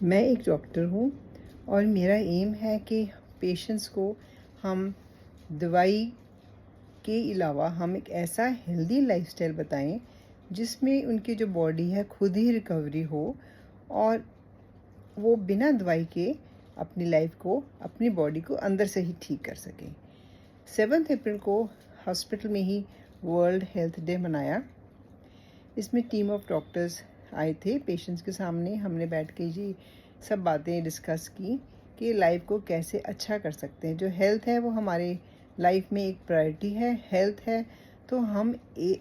मैं एक डॉक्टर हूँ और मेरा एम है कि पेशेंट्स को हम दवाई के अलावा हम एक ऐसा हेल्दी लाइफस्टाइल बताएं जिसमें उनकी जो बॉडी है खुद ही रिकवरी हो और वो बिना दवाई के अपनी लाइफ को, अपनी बॉडी को अंदर से ही ठीक कर सकें। 7 अप्रैल को हॉस्पिटल में ही वर्ल्ड हेल्थ डे मनाया। इसमें टीम ऑफ डॉक्टर्स आए थे। पेशेंट्स के सामने हमने बैठ के ये सब बातें डिस्कस की कि लाइफ को कैसे अच्छा कर सकते हैं। जो हेल्थ है वो हमारे लाइफ में एक प्रायोरिटी है। हेल्थ है तो हम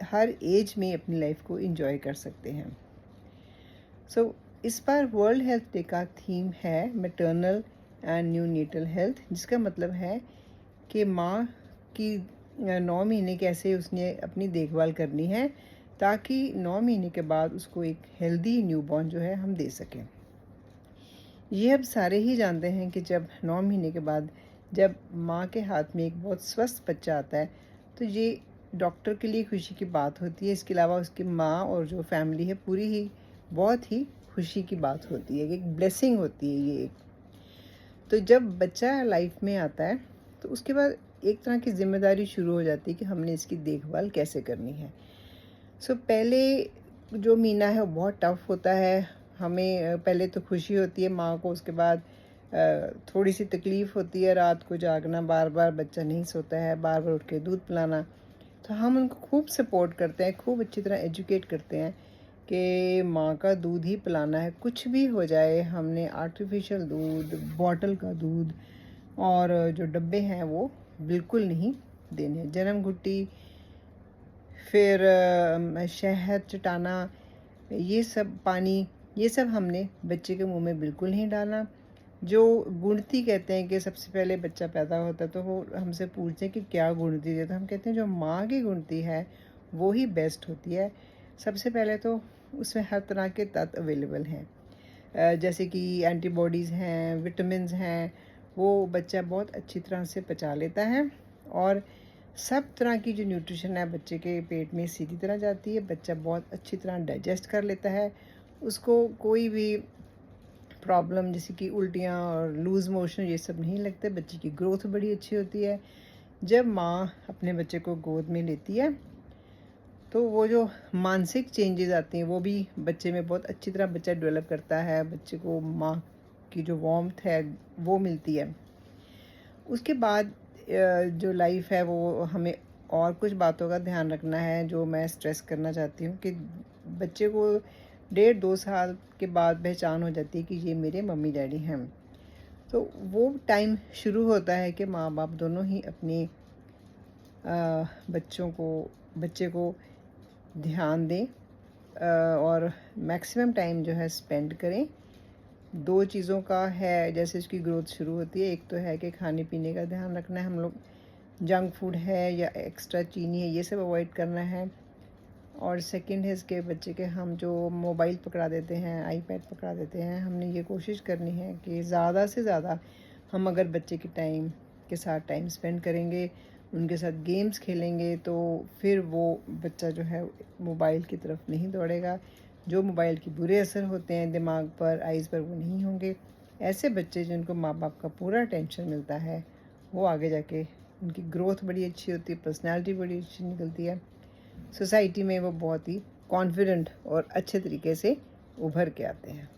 हर एज में अपनी लाइफ को एंजॉय कर सकते हैं। इस बार वर्ल्ड हेल्थ डे का थीम है मैटरनल एंड न्यूनेटल हेल्थ, जिसका मतलब है कि माँ की 9 महीने कैसे उसने अपनी देखभाल करनी है ताकि 9 महीने के बाद उसको एक हेल्दी न्यूबॉर्न जो है हम दे सकें। ये अब सारे ही जानते हैं कि जब 9 महीने के बाद जब माँ के हाथ में एक बहुत स्वस्थ बच्चा आता है तो ये डॉक्टर के लिए खुशी की बात होती है। इसके अलावा उसकी माँ और जो फैमिली है पूरी ही बहुत ही खुशी की बात होती है, एक ब्लेसिंग होती है ये। तो जब बच्चा लाइफ में आता है तो उसके बाद एक तरह की जिम्मेदारी शुरू हो जाती है कि हमने इसकी देखभाल कैसे करनी है। पहले जो महीना है वो बहुत टफ़ होता है। हमें पहले तो खुशी होती है माँ को, उसके बाद थोड़ी सी तकलीफ़ होती है, रात को जागना, बार बार बच्चा नहीं सोता है, बार बार उठ के दूध पिलाना। तो हम उनको खूब सपोर्ट करते हैं, खूब अच्छी तरह एजुकेट करते हैं कि माँ का दूध ही पिलाना है, कुछ भी हो जाए। हमने आर्टिफिशियल दूध, बॉटल का दूध और जो डब्बे हैं वो बिल्कुल नहीं देने। जन्म घुट्टी, फिर शहद चटाना, ये सब पानी, ये सब हमने बच्चे के मुंह में बिल्कुल नहीं डालना। जो गुणती कहते हैं कि सबसे पहले बच्चा पैदा होता है तो वो हमसे पूछते हैं कि क्या गुणती है, तो हम कहते हैं जो माँ की गुणती है वो ही बेस्ट होती है। सबसे पहले तो उसमें हर तरह के तत्व अवेलेबल हैं, जैसे कि एंटीबॉडीज़ हैं, विटामिन्स हैं, वो बच्चा बहुत अच्छी तरह से पचा लेता है और सब तरह की जो न्यूट्रिशन है बच्चे के पेट में सीधी तरह जाती है। बच्चा बहुत अच्छी तरह डाइजेस्ट कर लेता है। उसको कोई भी प्रॉब्लम जैसे कि उल्टियाँ और लूज़ मोशन ये सब नहीं लगते। बच्चे की ग्रोथ बड़ी अच्छी होती है। जब माँ अपने बच्चे को गोद में लेती है तो वो जो मानसिक चेंजेस आती हैं वो भी बच्चे में बहुत अच्छी तरह बच्चा डेवलप करता है। बच्चे को माँ की जो वार्मथ है वो मिलती है। उसके बाद जो लाइफ है वो हमें और कुछ बातों का ध्यान रखना है जो मैं स्ट्रेस करना चाहती हूँ कि बच्चे को 1.5-2 साल के बाद पहचान हो जाती है कि ये मेरे मम्मी डैडी हैं। तो वो टाइम शुरू होता है कि माँ बाप दोनों ही अपने बच्चे को ध्यान दें और मैक्सिमम टाइम जो है स्पेंड करें। 2 चीज़ों का है जैसे उसकी ग्रोथ शुरू होती है। एक तो है कि खाने पीने का ध्यान रखना है, हम लोग जंक फूड है या एक्स्ट्रा चीनी है ये सब अवॉइड करना है। और सेकंड है इसके बच्चे के हम जो मोबाइल पकड़ा देते हैं, आईपैड पकड़ा देते हैं, हमने ये कोशिश करनी है कि ज़्यादा से ज़्यादा हम अगर बच्चे के साथ टाइम स्पेंड करेंगे, उनके साथ गेम्स खेलेंगे तो फिर वो बच्चा जो है मोबाइल की तरफ नहीं दौड़ेगा। जो मोबाइल के बुरे असर होते हैं दिमाग पर, आइज़ पर, वो नहीं होंगे। ऐसे बच्चे जिनको माँ बाप का पूरा अटेंशन मिलता है वो आगे जाके उनकी ग्रोथ बड़ी अच्छी होती है, पर्सनैलिटी बड़ी अच्छी निकलती है। सोसाइटी में वो बहुत ही कॉन्फिडेंट और अच्छे तरीके से उभर के आते हैं।